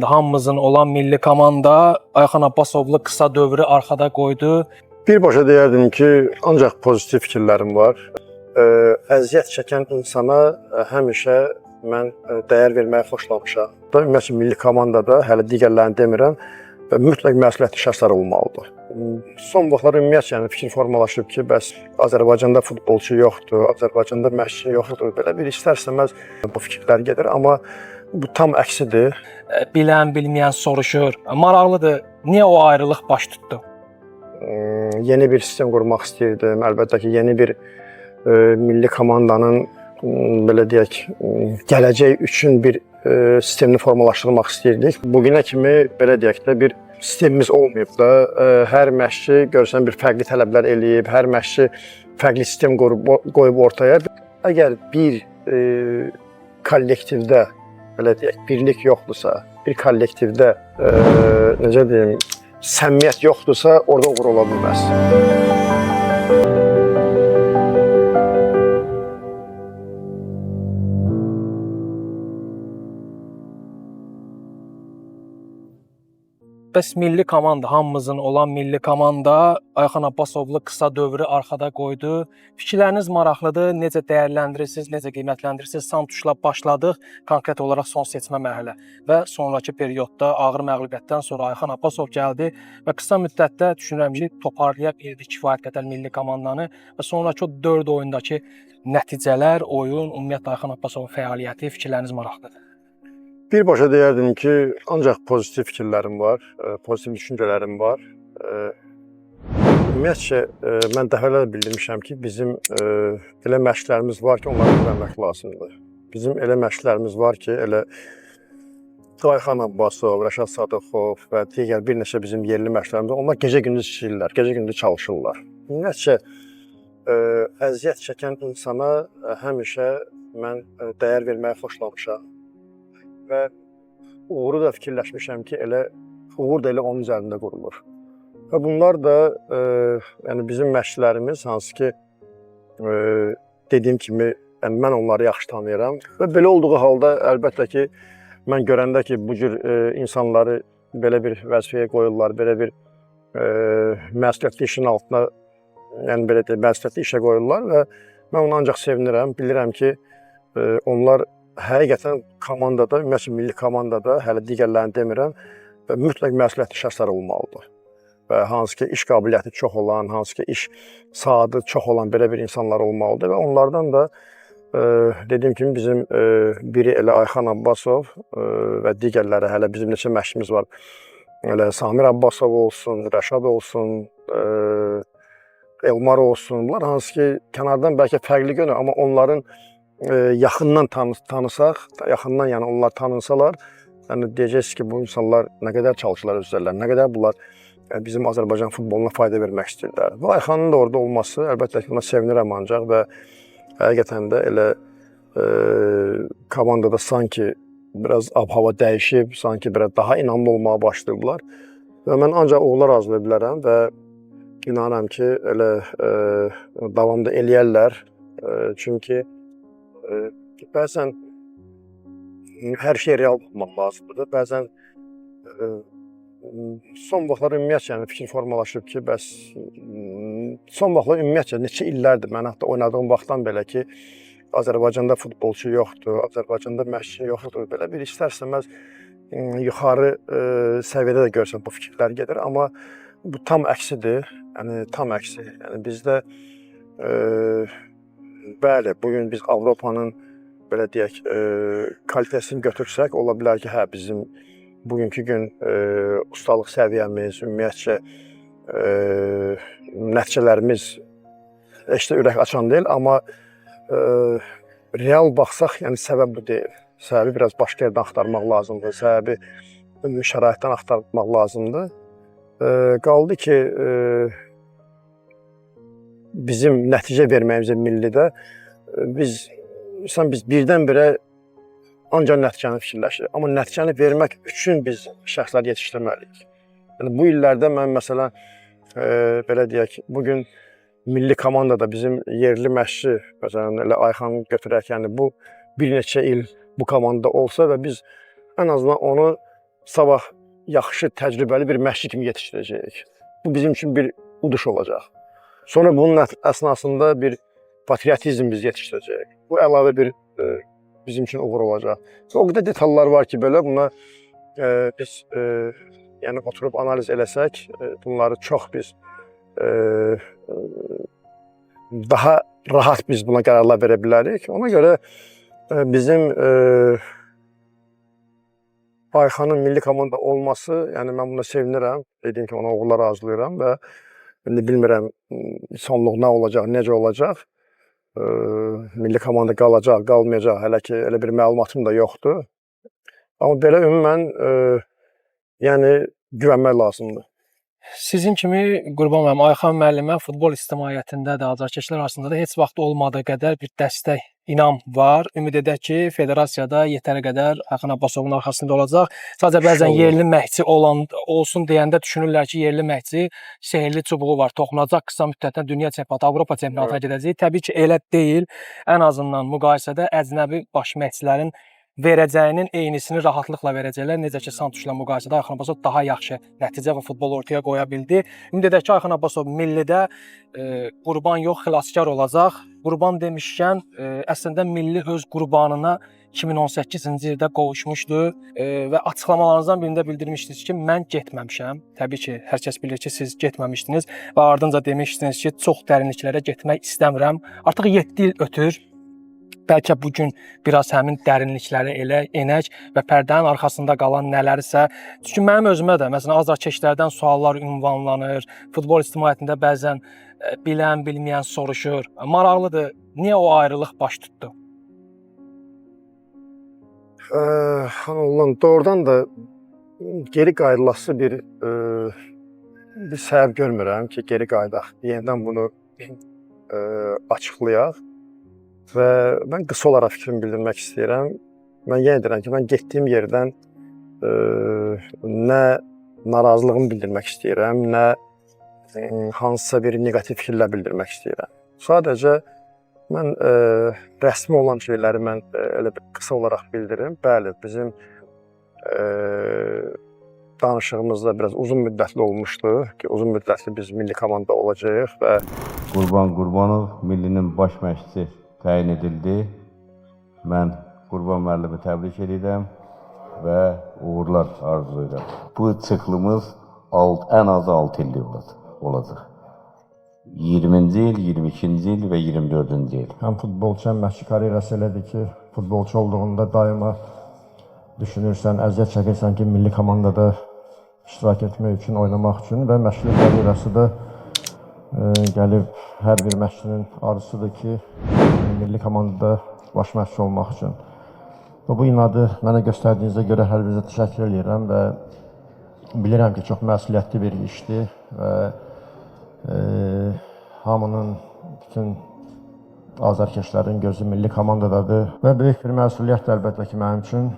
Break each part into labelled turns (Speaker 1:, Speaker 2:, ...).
Speaker 1: Hamımızın olan milli komanda Ayxan Abbasovlu qısa dövrü arxada qoydu.
Speaker 2: Birbaşa deyərdim ki, ancaq pozitiv fikirlərim var. Əziyyət çəkən insana həmişə mən dəyər verməyi xoşlamışam. Ümumiyyətlə milli komandada hələ digərlərini demirəm, mütləq məsuliyyətli şəxslər olmalıdır. Son vaxtlar ümumiyyətlə fikir formalaşıb ki, bəs Azərbaycanda futbolçu yoxdur, Azərbaycanda məşqçi yoxdur. Belə bir istər-istəməz bu fikirlər gedir, amma bu tam əksidir.
Speaker 1: Bilən, bilməyən soruşur. Maraqlıdır, niyə o ayrılıq baş tutdu?
Speaker 2: Yeni bir sistem qurmaq istəyirdim. Əlbəttə ki, yeni bir milli komandanın belə deyək, gələcək üçün bir sistemini formalaşdırmaq istəyirdik. Bugünə kimi belə deyək də bir sistemimiz olmayıb da. Hər məşqçi görsən bir fərqli tələblər eləyib, hər məşqçi fərqli sistem qoyub ortaya. Əgər bir kollektivdə belə deyək, birlik yoxdursa, bir kollektivdə necə deyim, səmimiyyət yoxdursa, orada uğur ola bilməz.
Speaker 1: Bəs milli komanda, hamımızın olan milli komanda Ayxan Abbasovlu qısa dövrü arxada qoydu. Fikirləriniz maraqlıdır. Necə dəyərləndirirsiniz, necə qiymətləndirirsiniz? Santuşla başladıq, konkret olaraq son seçmə mərhələ və sonrakı periodda ağır məğlubiyyətdən sonra Ayxan Abbasov gəldi və qısa müddətdə düşünürəm ki, toparlaya bildi kifayət qədər milli komandanı və sonrakı o 4 oyundakı nəticələr, oyun, ümumiyyətlə Ayxan Abbasovun fəaliyyəti, fikirləriniz maraqlıdır.
Speaker 2: Birbaşa deyərdim ki, ancaq pozitiv fikirlərim var, pozitiv düşüncələrim var. Ümumiyyətcə, mən dəfələrlə bildirmişəm ki, bizim elə məşqlərimiz var ki, onları öyrənmək lazımdır. Bizim elə məşqlərimiz var ki, elə Ayxan Abbasov, Rəşad Sadıxov və digər bir neçə bizim yerli məşqlərimiz, onlar gecə-gündüz işləyirlər, gecə-gündüz çalışırlar. Ümumiyyətcə, əziyyət çəkən insana həmişə mən dəyər verməyi xoşlamışam. Və uğuru da fikirləşmişəm ki, uğur da elə onun üzərində qurulur. Və bunlar da yəni bizim məşqlərimiz, hansı ki, dediyim kimi, yəni mən onları yaxşı tanıyıram. Və belə olduğu halda, əlbəttə ki, mən görəndə ki, bu cür insanları belə bir vəzifəyə qoyurlar, belə bir məsuliyyətli işin altına, yəni belə deyək, məsuliyyətli işə qoyurlar və mən onu ancaq sevinirəm. Bilirəm ki, onlar həqiqətən komandada, ümumiyyətlə milli komandada, hələ digərlərini demirəm, mütləq məsuliyyətli şəxslər olmalıdır. Və hansı ki, iş qabiliyyəti çox olan, hansı ki, iş saatı çox olan belə bir insanlar olmalıdır və onlardan da dediyim kimi bizim biri elə Ayxan Abbasov və digərləri hələ bizim neçə məşqimiz var. Elə Samir Abbasov olsun, Rəşad olsun, Elmar olsun. Bunlar hansı ki, kənardan bəlkə fərqli görünür, amma onların yaxından tanısaq, yaxından yəni onlar tanınsalar, yəni deyəcəksiniz ki, bu insanlar nə qədər çalışırlar özlərlə, nə qədər bunlar bizim Azərbaycan futboluna fayda vermək istəyirlər. Və Ayxanın da orada olması, əlbəttə ki, buna sevinirəm ancaq və həqiqətən də elə komandada sanki biraz ab-hava dəyişib, sanki biraz daha inamlı olmağa başlayıblar və mən ancaq uğurlar arzulaya bilərəm və inanıram ki, elə davamda eləyərlər, çünki bəzən hər şey real olmaq lazımdır. Bəzən son vaxtlar ümumiyyətlə fikir formalaşıb ki, bəs son vaxtlar ümumiyyətlə neçə illərdir mən hətta oynadığım vaxtdan belə ki, Azərbaycanda futbolçu yoxdur, Azərbaycanda məşqçi yoxdur. Belə bir istər-istəməz yuxarı səviyyədə də görsən bu fikirlər gedir, amma bu tam əksidir. Yəni tam əksi. Yəni bizdə bəli, bugün biz Avropanın belə deyək, kalitəsini götürsək, ola bilər ki, hə, bizim bugünkü gün ustalıq səviyyəmiz, ümumiyyətcə nəticələrimiz heç də ürək açan deyil, amma real baxsaq, yəni səbəb bu deyil. Səbəbi biraz başqa yerdən axtarmaq lazımdır, səbəbi şəraitdən axtarmaq lazımdır. Qaldı ki, bizim nəticə verməyimizə millidə biz birdən-birə ancaq nəticəni fikirləşirik. Amma nəticəni vermək üçün biz şəxslər yetişdirməliyik. Yəni, bu illərdə mən məsələn, belə deyək, bugün milli komandada bizim yerli məşqçi, məsələn, elə Ayxanı götürək, yəni bu bir neçə il bu komandada olsa və biz ən azından onu sabah yaxşı, təcrübəli bir məşqçi kimi yetişdirəcəyik. Bu bizim üçün bir uduş olacaq. Sonra bunun əsnasında bir patriotizm biz yetişdirəcəyik. Bu əlavə bir bizim üçün uğur olacaq. O qədər detallar var ki, belə buna biz yəni oturub analiz eləsək, bunları çox biz daha rahat biz buna qərarlar verə bilərik. Ona görə bizim Ayxanın milli komanda olması, yəni mən buna sevinirəm. Dediyim ki, ona uğurlar arzulayıram və indi bilmirəm sonluq nə olacaq, necə olacaq. Milli komanda qalacaq, qalmayacaq, hələ ki elə bir məlumatım da yoxdur. Amma belə ümumən yəni güvənmək lazımdır.
Speaker 1: Sizin kimi Qurban müəllim, Ayxan müəllimə futbol ictimaiyyətində də, azarkeşlər arasında da heç vaxt olmadığı qədər bir dəstək, inam var. Ümid edək ki, federasiyada yetəri qədər Ayxan Abbasovun arxasında olacaq. Sadəcə bəzən yerli məşqçi olsun deyəndə düşünürlər ki, yerli məşqçi sehrli çubuğu var, toxunacaq qısa müddətdə dünya çempionatı, Avropa çempionatına gedəcək. Təbii ki, elə deyil. Ən azından müqayisədə əcnəbi baş məşqçilərin verəcəyinin eynisini rahatlıqla verəcəklər. Necə ki, Santuşla müqayisədə Ayxan Abbasov daha yaxşı nəticə və futbol ortaya qoya bildi. Ümid edək ki, Ayxan Abbasov millidə qurban yox, xilaskar olacaq. Qurban demişkən, əslində milli öz qurbanına 2018-ci ildə qovuşmuşdu və açıqlamalarınızdan birində bildirmişdiniz ki, mən getməmişəm. Təbii ki, hər kəs bilir ki, siz getməmişdiniz və ardınca demişdiniz ki, çox dərinliklərə getmək istəmirəm. Artıq 7 il ötür. Bəlkə bugün biraz həmin dərinliklərə elə enək və pərdənin arxasında qalan nələrsə. Çünki mənim özümə də, məsələn, azarkeşlərdən suallar ünvanlanır. Futbol ictimaiyyətində bəzən bilən, bilməyən soruşur. Maraqlıdır, niyə o ayrılıq baş tutdu?
Speaker 2: Doğrudan da geri qayıdılası bir səbəb görmürəm ki, geri qayıdaq. Yenidən bunu açıqlayaq. Və mən qısa olaraq fikrimi bildirmək istəyirəm. Mən yenə deyirəm ki, mən getdiyim yerdən nə narazılığımı bildirmək istəyirəm, nə hansısa bir neqativ fikirlər bildirmək istəyirəm. Sadəcə mən rəsmi olan şeyləri mən elə bir qısa olaraq bildirim. Bəli, bizim danışığımızda biraz uzun müddətli olmuşdu ki, uzun müddətli biz milli komanda olacağıq və
Speaker 3: Qurban Qurbanov millinin baş məşqçisi təyin edildi. Mən Qurban müəllimi təbrik edirəm və uğurlar arzulayıram. Bu siklimiz ən azı 6 illik olacaq. 20-ci il, 22-ci il və 24-cü il.
Speaker 4: Həm futbolçu, həm məşqçi karyerası elədir ki, futbolçu olduğunda daima düşünürsən, əziyyət çəkirsən ki, milli komandada iştirak etmək üçün, oynamaq üçün və məşqçi karyerası da gəlib hər bir məşqçinin arzusudur ki, milli komandada baş məşqçi olmaq üçün. Və bu inadı mənə göstərdiyinizə görə hər birinizə təşəkkür edirəm və bilirəm ki, çox məsuliyyətli bir işdir və hamının, bütün azarkeşlərin gözü milli komandadadır və böyük bir məsuliyyətdir əlbəttə ki, mənim üçün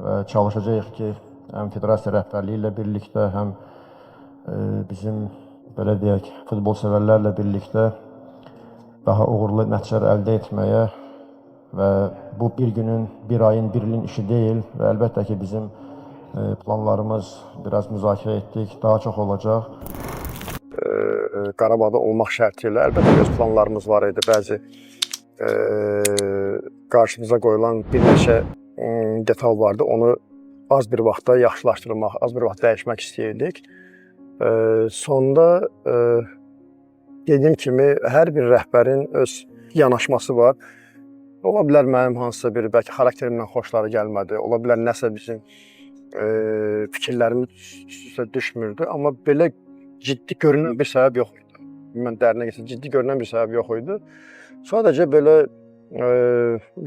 Speaker 4: və çalışacağıq ki, həm federasiya rəhbərliyi ilə birlikdə, həm bizim belə deyək, futbol sevərlərlə birlikdə daha uğurlu nəticələr əldə etməyə və bu bir günün, bir ayın, bir ilin işi deyil və əlbəttə ki, bizim planlarımız biraz müzakirə etdik, daha çox olacaq.
Speaker 2: Qarabağda olmaq şərti ilə əlbəttə öz planlarımız var idi. Bəzi qarşımıza qoyulan bir neçə detal vardı. Onu az bir vaxtda yaxşılaşdırmaq, az bir vaxt dəyişmək istəyirdik. Sonda dediyim kimi hər bir rəhbərin öz yanaşması var. Ola bilər mənim hansısa bir bəlkə xarakterimdən xoşları gəlmədi. Ola bilər nəsə bizim fikirlərimiz üstə düşmürdü. Amma belə ciddi görünən bir səbəb yox idi. Mən dərinə geçsəm, ciddi görünən bir səbəb yox idi. Sadəcə belə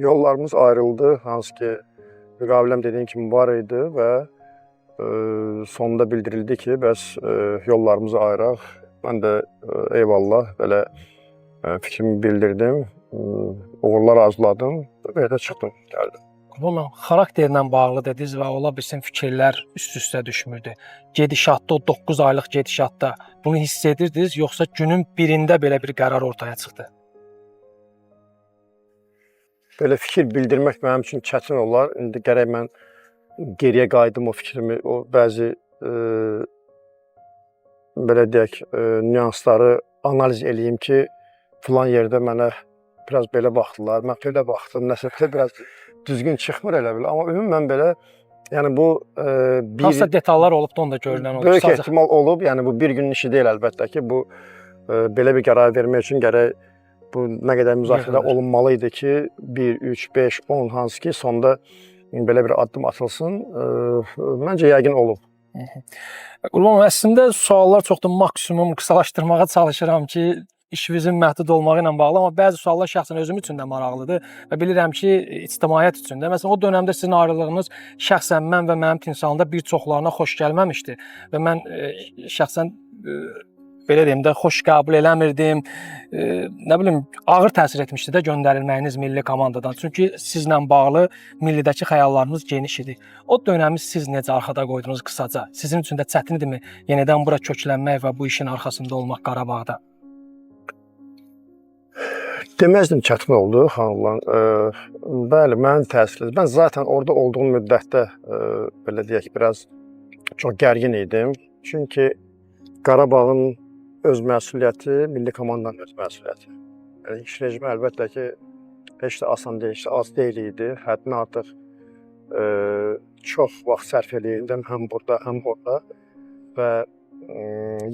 Speaker 2: yollarımız ayrıldı. Hansı ki, müqaviləm dediyim kimi var idi və sonunda bildirildi ki, bəs yollarımızı ayıraq. Mən də eyvallah belə fikrimi bildirdim, uğurlar arzuladım və belə də çıxdım, gəldim.
Speaker 1: Qurban, xarakterlə bağlı dediniz və ola bilsin fikirlər üst-üstə düşmürdü. Gedişatda, o 9 aylıq gedişatda bunu hiss edirdiniz, yoxsa günün birində belə bir qərar ortaya çıxdı?
Speaker 2: Belə fikir bildirmək mənim üçün çətin olar. İndi gərək mən geriyə qayıdım o fikrimi, o bəzi belə deyək, nüansları analiz eləyim ki, filan yerdə mənə biraz belə baxdılar, mən belə baxdım, nəsə biraz düzgün çıxmır elə bil. Amma ümumən belə, yəni bu
Speaker 1: Hansısa detallar olub da onda görünən olur.
Speaker 2: Böyük ehtimal olub, yəni bu bir günün işi deyil əlbəttə ki, bu belə bir qərar vermək üçün gərək bu nə qədər müzakirə olunmalı idi ki, 1, 3, 5, 10 hansı ki, sonda belə bir addım atılsın. Məncə yəqin olub.
Speaker 1: Qurban, əslində suallar çox da maksimum qısalaşdırmağa çalışıram ki, işimizin məhdud olmağı ilə bağlı, amma bəzi suallar şəxsən özüm üçün də maraqlıdır və bilirəm ki, ictimaiyyət üçün də. Məsələn, o dönəmdə sizin ayrılığınız şəxsən mən və mənim timsalında bir çoxlarına xoş gəlməmişdi və mən şəxsən belə deyim də xoş qəbul eləmirdim. Nə bilim, ağır təsir etmişdi də göndərilməyiniz milli komandadan. Çünki sizlə bağlı millidəki xəyallarınız geniş idi. O dönəmi siz necə arxada qoydunuz qısaca? Sizin üçün də çətin idimi yenidən bura köklənmək və bu işin arxasında olmaq Qarabağda?
Speaker 2: Deməzdim çətin oldu, xanımlar. Bəli, mənim təsirlədim. Mən zaten orada olduğum müddətdə belə deyək, biraz çox gərgin idim. Çünki Qarabağın öz məsuliyyəti, milli komandanın öz məsuliyyəti. Yəni, iş rejimi əlbəttə ki, heç də asan deyil, az deyil idi. Həddən artıq çox vaxt sərf eləyirdim, həm burada, həm orada. Və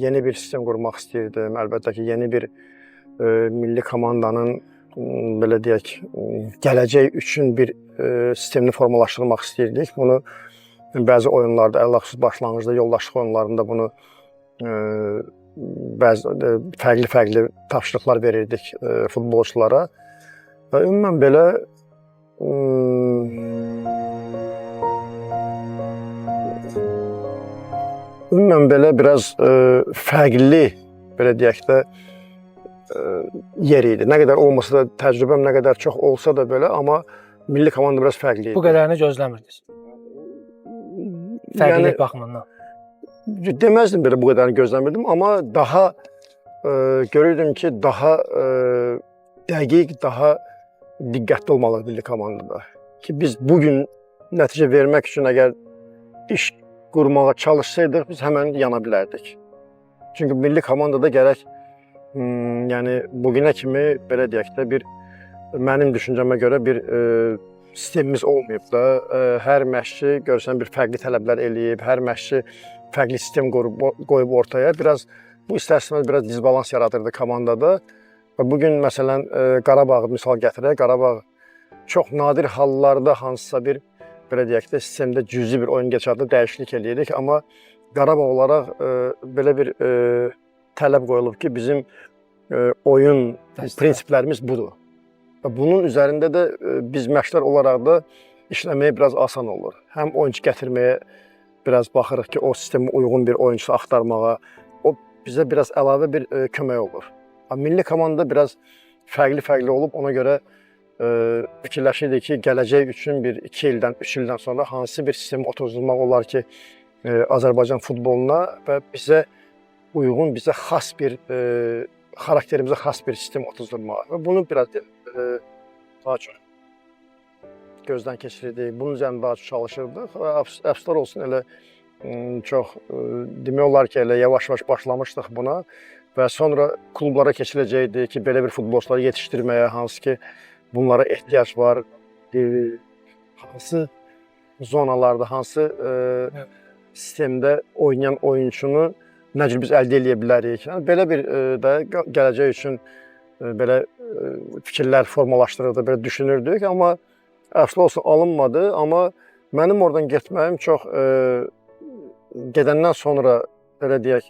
Speaker 2: yeni bir sistem qurmaq istəyirdim. Əlbəttə ki, yeni bir milli komandanın, belə deyək, gələcək üçün bir sistemini formalaşdırmaq istəyirdik. Bunu bəzi oyunlarda, əlaqəsiz başlanğıcda, yoldaşlıq oyunlarında bunu bəzi fərqli tapşırıqlar verirdik futbolçulara. Və ümumən belə biraz fərqli, belə deyək də, yer idi. Nə qədər olmasa da, təcrübəm nə qədər çox olsa da belə, amma milli komanda biraz fərqli idi.
Speaker 1: Bu qədərini gözləmirdiniz? Fərqlilik baxımından.
Speaker 2: Deməzdim belə bu qədərini gözləmirdim, amma daha görürdüm ki, daha dəqiq, daha diqqətli olmalıyıq milli komandada. Ki biz bugün nəticə vermək üçün əgər iş qurmağa çalışsaydıq, biz həmən yana bilərdik. Çünki milli komandada gərək, yəni bugünə kimi belə deyək də, mənim düşüncəmə görə bir sistemimiz olmayıb da. Hər məşqçi görsən bir fərqli tələblər eləyib, hər məşqçi fərqli sistem qoyub ortaya. Bu istər-istəməz biraz dizbalans yaradırdı komandada. Və bugün məsələn Qarabağı misal gətirək. Qarabağ çox nadir hallarda hansısa bir, belə deyək də, sistemdə cüzi bir oyun geçərdə dəyişiklik eləyirik. Amma Qarabağ olaraq belə bir tələb qoyulub ki, bizim oyun prinsiplərimiz budur. Və bunun üzərində də biz məşqçilər olaraq da işləməyə biraz asan olur. Həm oyuncu gətirməyə biraz baxırıq ki, o sistemə uyğun bir oyuncusu axtarmağa, o bizə biraz əlavə bir kömək olur. Milli komanda biraz fərqli olub, ona görə fikirləşirdik ki, gələcək üçün bir 2 ildən, 3 ildən sonra hansı bir sistemi oturtulmaq olar ki, Azərbaycan futboluna və bizə uyğun, bizə xas bir, xarakterimizə xas bir sistem oturtulmağa. Və bunu biraz daha çox gözdən keçirirdik, bunun üzərində daha çox çalışırdıq. Əfsuslar olsun, elə çox demək olar ki, elə yavaş-yavaş başlamışdıq buna və sonra klublara keçiləcəkdi ki, belə bir futbolçuları yetişdirməyə, hansı ki, bunlara ehtiyac var, hansı zonalarda, hansı sistemdə oynayan oyunçunu nə cür biz əldə edə bilərik. Yəni, belə bir də gələcək üçün belə fikirlər formalaşdırırdı, belə düşünürdük, amma əfsuslar olsun alınmadı. Amma mənim oradan getməyim çox gedəndən sonra, belə deyək,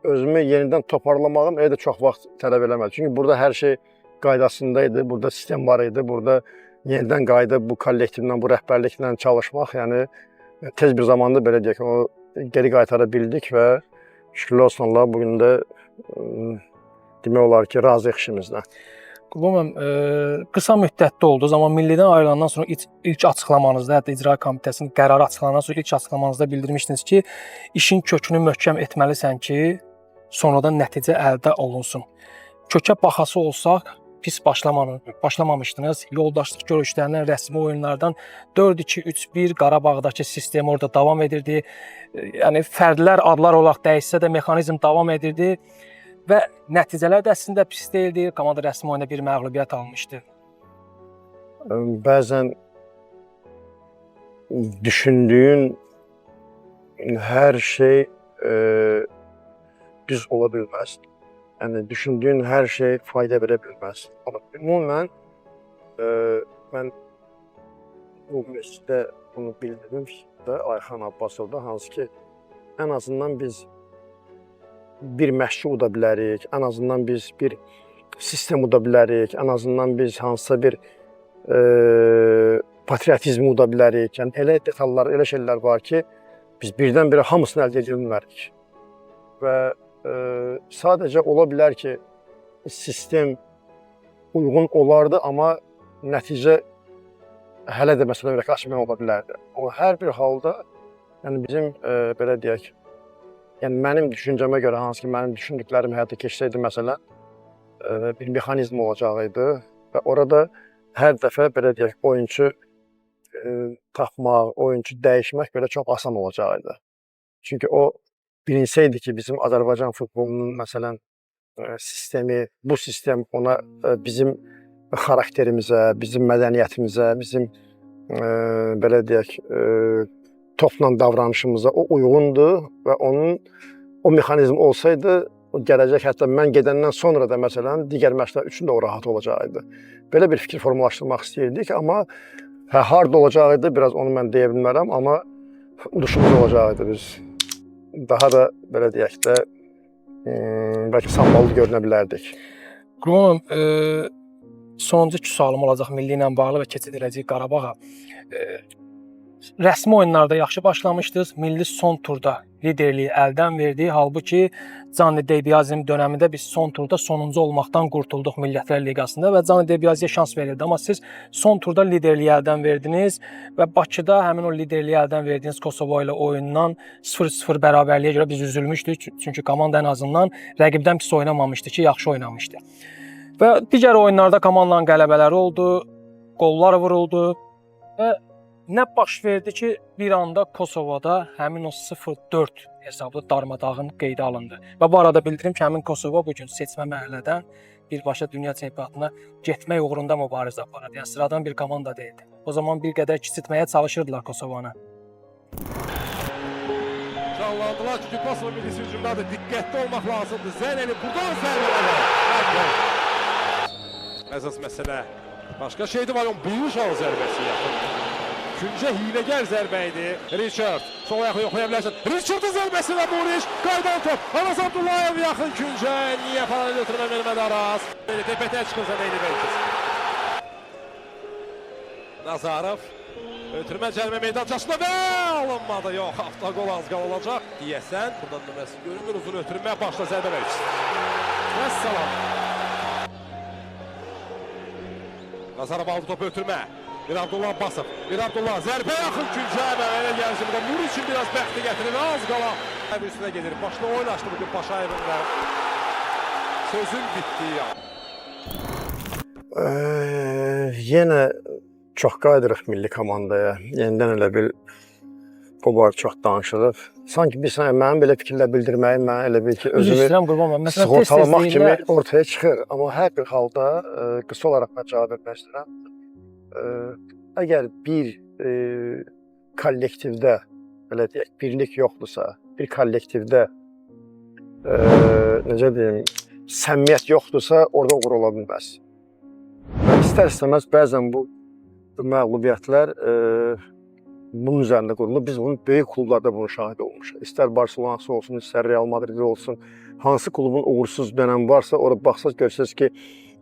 Speaker 2: özümü yenidən toparlamağım elə də çox vaxt tələb eləmədi. Çünki burada hər şey qaydasında idi, burada sistem var idi, burada yenidən qayda bu kollektivlə, bu rəhbərliklə çalışmaq, yəni tez bir zamanda belə deyək, o geri qaytara bildik və şükürlər olsun Allah, bugün də demək olar ki, razıyıq işimizlə.
Speaker 1: Qurban, qısa müddətdə oldu, amma millidən ayrılandan sonra ilk açıqlamanızda, hətta icra komitəsinin qərarı açıqlanan sonra ilk açıqlamanızda bildirmişdiniz ki, işin kökünü möhkəm etməlisən ki, sonradan nəticə əldə olunsun. Kökə baxası olsaq, pis başlamamışdınız. Yoldaşlıq görüşlərindən, rəsmi oyunlardan 4-2-3-1 Qarabağdakı sistem orada davam edirdi. Yəni fərdlər adlar olaraq dəyişsə də mexanizm davam edirdi və nəticələr də əslində pis deyildi. Komanda rəsmi oyunda bir məğlubiyyət almışdı.
Speaker 2: Bəzən düşündüyün hər şey düz ola bilməz. Yəni düşündüyün hər şey fayda verə bilməz. Amma ümumən mən bu məsələdə bunu bildirdim də Ayxan Abbasovda, hansı ki ən azından biz bir məşqi uda bilərik, ən azından biz bir sistem uda bilərik, ən azından biz hansısa bir patriotizmi uda bilərik. Yəni elə detallar, elə şeylər var ki, biz birdən-birə hamısını əldə edə bilmərik. Və sadəcə ola bilər ki, sistem uyğun olardı, amma nəticə hələ də məsələn rəqəsmən ola bilərdi. Amma hər bir halda, yəni bizim belə deyək, yəni mənim düşüncəmə görə, hansı ki mənim düşündüklərim həyata keçsəydi məsələn, bir mexanizm olacaqdı və orada hər dəfə belə deyək, oyunçu tapmaq, oyunçu dəyişmək belə çox asan olacaqdı. Çünki o bilinsəydi ki, bizim Azərbaycan futbolunun məsələn sistemi, bu sistem ona bizim xarakterimizə, bizim mədəniyyətimizə, bizim belə deyək, topla davranışımıza o uyğundur və onun o mexanizm olsaydı, o gələcək hətta mən gedəndən sonra da məsələn digər məşqlər üçün də o rahat olacaqdı. Belə bir fikir formalaşdırmaq istəyirdik, amma harda olacaqdı, biraz onu mən deyə bilmərəm, amma uduşumuz olacaqdı biz. Daha da belə deyək də bəlkə samballı görünə bilərdik.
Speaker 1: Qurbanım, sonuncu iki sualım olacaq milli ilə bağlı və keçid edəcəyik Qarabağa. Rəsmi oyunlarda yaxşı başlamışdınız, milli son turda liderliyi əldən verdi. Halbuki Gianni Di Biase'nin dönəmində biz son turda sonuncu olmaqdan qurtulduq Millətlər Liqasında və Gianni Di Biase'yə şans verildi. Amma siz son turda liderliyi əldən verdiniz və Bakıda həmin o liderliyi əldən verdiyiniz Kosovo ilə oyundan 0-0 bərabərliyə görə biz üzülmüşdük. Çünki komanda ən azından rəqibdən pis oynamamışdı ki, yaxşı oynamışdı. Və digər oyunlarda komandanın qələbələri oldu, qollar vuruldu və nə baş verdi ki, bir anda Kosovoda həmin o 0-4 hesablı darmadağın qeydə alındı. Və bu arada bildirim ki, həmin Kosovo bugün seçmə mərhələdən birbaşa dünya çempionatına getmək uğrunda mübarizə aparırdı. Yəni sıradan bir komanda deyildi. O zaman bir qədər kiçiltməyə çalışırdılar Kosovonu.
Speaker 5: Canlandılar çünki Kosovo millisi hücumdadır. Diqqətli olmaq lazımdır. Zəneli buradan zərbələr. Əsas məsələ başqa şeydir var. Büyük şans zərbəsi yaxın. Küncə hiləgər zərbə idi. Richard sol ayağı yoxlaya bilərsən. Richard'ın zərbəsi və Muriç qaydan top. Aras Abdullayev yaxın küncə. Niyə falan götürmə vermədi Aras. Tepətə çıxırsa neydi belki. Nazarov ötürmə cəlmə meydançasında və alınmadı. Yox, avtogol az qal olacaq. Deyəsən, buradan nömrəsi görünür. Uzun ötürmə başla zərbə verir. Vəssalam. Nazarov aldı topu ötürmə. Bir Abdullah Abbasov, bir Abdullah zərbə yaxın küncə və elə gəlsin burada Nur üçün biraz bəxti gətirir, az qala üstünə gedir. Başla oynaşdı bugün Paşayevin və sözün bitdiyi an.
Speaker 2: Yenə çox qayıdırıq milli komandaya. Yenidən elə bil bu barədə çox danışılıb. Sanki bir sənə mənim belə fikirlə bildirməyim, mən elə bil ki, özümü sığortalamaq kimi ortaya çıxır. Amma hər bir halda qısa olaraq mən cavab vermək istəyirəm. Əgər bir kollektivdə, belə deyək, birlik yoxdursa, bir kollektivdə necə deyim, səmimiyyət yoxdursa, orada uğur ola bilməz. Və istər-istəməz bəzən bu məğlubiyyətlər bunun üzərində qurulur. Biz bunun böyük klublarda bunun şahidi olmuşuq. İstər Barcelonası olsun, istər Real Madrid olsun, hansı klubun uğursuz dönəmi varsa, orada baxsaq görsəz ki,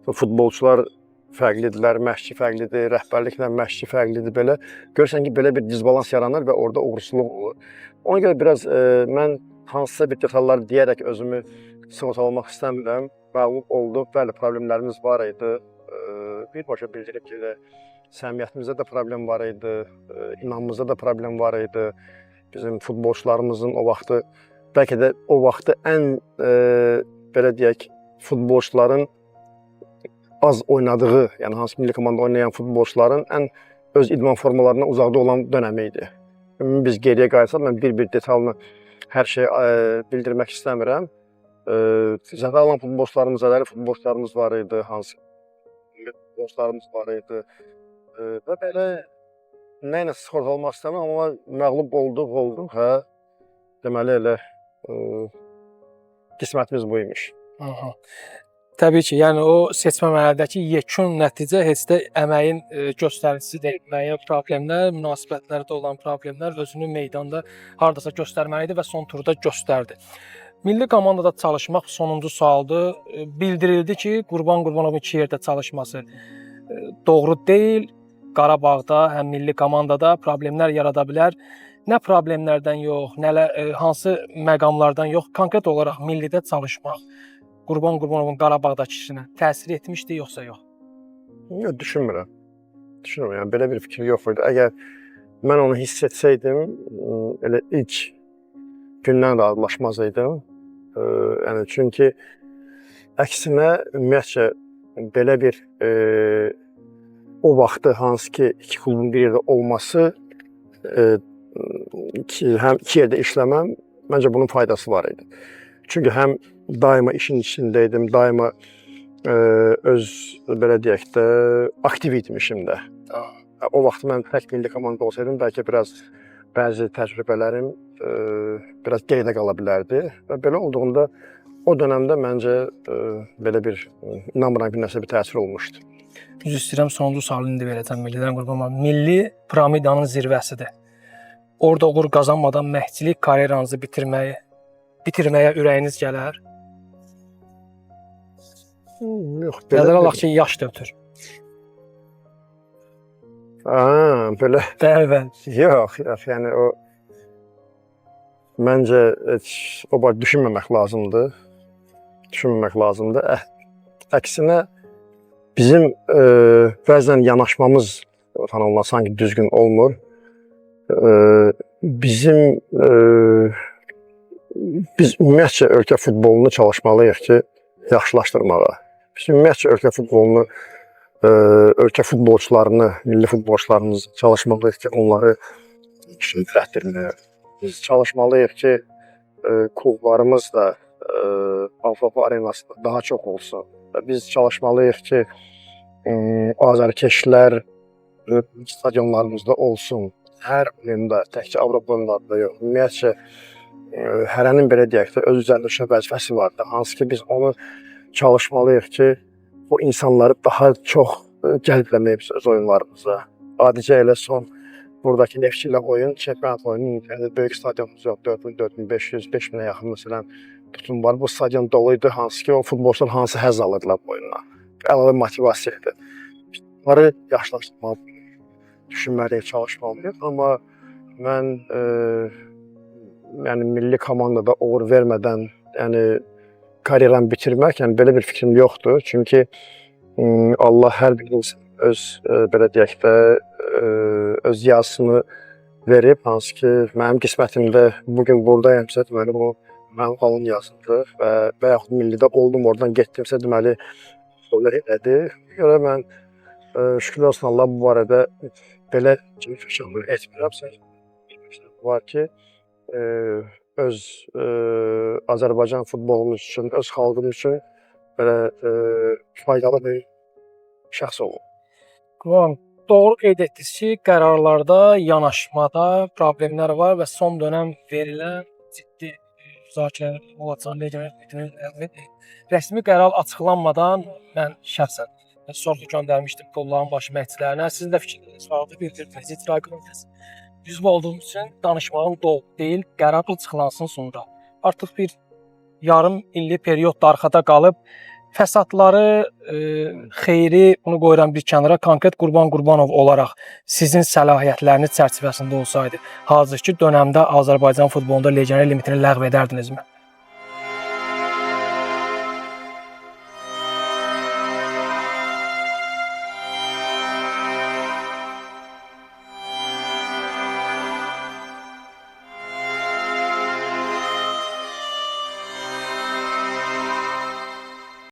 Speaker 2: futbolçular fərqlidirlər, məşqçi fərqlidir, rəhbərliklə məşqçi fərqlidir belə. Görürsən ki, belə bir dizbalans yaranır və orada uğursuzluq olur. Ona görə biraz mən hansısa bir detallar deyərək özümü sığortalamaq istəmirəm. Məğlub olduq, bəli, problemlərimiz var idi. Birbaşa bildirib ki, səmiyyətimizdə də problem var idi, inanmızda da problem var idi. Bizim futbolçularımızın o vaxtı, bəlkə də o vaxtı ən, belə deyək, futbolçuların az oynadığı, yəni hansı milli komanda oynayan futbolçuların ən öz idman formalarından uzaqda olan dönəmi idi. Ümumi biz geriyə qayıtsaq, mən bir detalını hər şeyi bildirmək istəmirəm. Zədə alan futbolçularımız, zədəli futbolçularımız var idi, hansı futbolçularımız var idi. Və belə nə ilə sığortalanmaq istəmirəm, amma məğlub olduq, hə. Deməli elə qismətimiz bu imiş.
Speaker 1: Aha. Təbii ki, yəni o seçmə mərhələdəki yekun nəticə heç də əməyin göstəricisi deyil. Müəyyən problemlər, münasibətlərdə olan problemlər özünü meydanda hardasa göstərməli idi və son turda göstərdi. Milli komandada çalışmaq sonuncu sualdır. Bildirildi ki, Qurban Qurbanovun 2 yerdə çalışması doğru deyil. Qarabağda, həm milli komandada problemlər yarada bilər. Nə problemlərdən yox, hansı məqamlardan yox, konkret olaraq millidə çalışmaq Qurban Qurbanovun Qarabağdakı işinə təsir etmişdi, yoxsa yox?
Speaker 2: Yox, düşünmürəm. Yəni belə bir fikir yox idi. Əgər mən onu hiss etsəydim, elə ilk gündən razılaşmazdım. Yəni çünki əksinə ümumiyyətcə belə bir o vaxtı hansı ki iki klubun bir yerdə olması, həm iki yerdə işləməm, məncə bunun faydası var idi. Çünki həm daima işin içindəydim, daima öz belə deyək də aktiv idim işimdə. O vaxt mən tək milli komanda olsaydım, bəlkə bəzi təcrübələrim biraz geridə qala bilərdi və belə olduğunda o dönəmdə məncə belə bir inanmıram ki, nəsə bir təsir olmuşdu.
Speaker 1: Düz istəyirəm, sonuncu sualını indi verəcəm Millidən Qurbanov. Milli piramidanın zirvəsidir. Orada uğur qazanmadan məhdçilik karyeranızı bitirməyə ürəyiniz gələr?
Speaker 2: Yox,
Speaker 1: Nəzərə alaq ki, yaş da ötür.
Speaker 2: Belə.
Speaker 1: Bəli.
Speaker 2: Yox, yəni o məncə heç o barədə düşünməmək lazımdır. Əksinə bizim bəzən yanaşmamız tanınılan sanki düzgün olmur. Biz ümumiyyətcə ölkə futbolunu çalışmalıyıq ki, yaxşılaşdırmağa. Biz ümumiyyətcə ölkə futbolunu, ölkə futbolçularını, milli futbolçularımızı çalışmalıyıq ki, onları yüksəltdirməyə. Biz çalışmalıyıq ki, klublarımız da Avropa arenasında daha çox olsun. Biz çalışmalıyıq ki, azarkeşlər stadionlarımızda olsun. Hər oyunda, təkcə Avropa oyunlarında yox. Ümumiyyətcə, hərənin belə deyək də, öz üzərində düşən vəzifəsi vardır. Hansı ki, biz onu çalışmalıyıq ki, o insanları daha çox cəlbləməyib öz oyunlarımıza. Adicə elə son buradakı Neftçi ilə oyun, çempionat oyunu, böyük stadionumuz yox, 4500, 5000-ə yaxın məsələn tutum var. Bu stadion doluydu, hansı ki, o futbolçular hansı həzz alırdılar bu oyundan. Əlavə motivasiya idi. Bunları yaxşılaşdırmalıyıq, düşünməliyik, çalışmalıyıq. Amma mən yəni milli komandada uğur vermədən karyeramı bitirmək, yəni belə bir fikrim yoxdur. Çünki Allah hər bir insan öz belə deyək də öz yazısını verib, hansı ki, mənim qismətimdə bugün buradayamsa, deməli bu mənim alın yazımdır və yaxud millidə oldum, oradan getdimsə, deməli onlar elədi. Görə mən şükürlər olsun Allah bu barədə belə kimi fikirlər etmirəm. Var ki, öz Azərbaycan futbolumuz üçün, öz xalqımız üçün belə faydalı bir şəxs olub.
Speaker 1: Qurban, doğru qeyd etdiniz ki, qərarlarda, yanaşmada problemlər var və son dönəm verilən ciddi müzakirələr olacaq. Rəsmi qərar açıqlanmadan mən şəxsən sorğu göndərmişdim klubların baş məşqçilərinə. Sizin də fikirləriniz vardı, bildirdiniz. İcra komitəsi üzvü olduğumuz üçün danışmağım doğru deyil, qərar açıqlansın sonra. Artıq bir yarım illik period da arxada qalıb, fəsadları, xeyri, bunu qoyuram bir kənara, konkret Qurban Qurbanov olaraq sizin səlahiyyətləriniz çərçivəsində olsaydı, hazırki dönəmdə Azərbaycan futbolunda legioner limitini ləğv edərdinizmi?